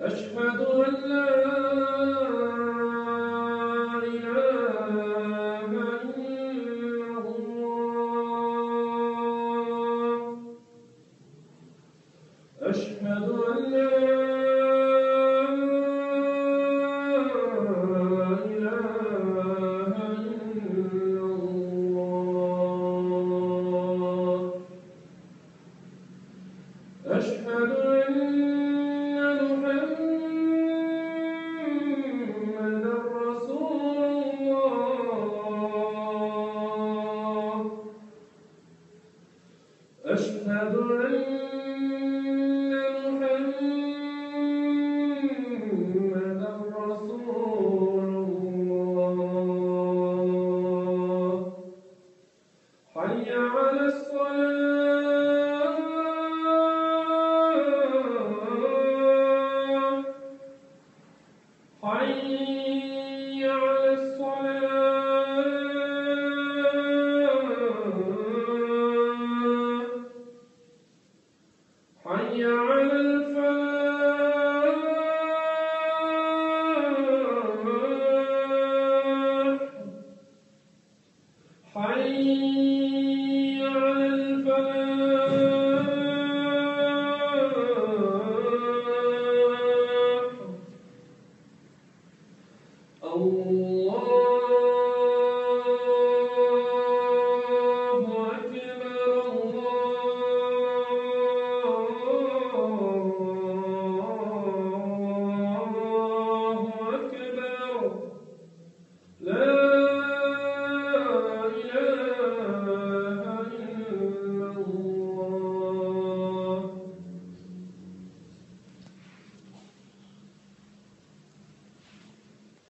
أشهد أن لا إله إلا الله. أشهد أن لا إله إلا الله. أشهد أن محمدًا رسول الله. أشهد أن محمدًا رسول الله. حي على الصلاة. حي على الصلاة. حي على الفلاح. حي على الفلاح.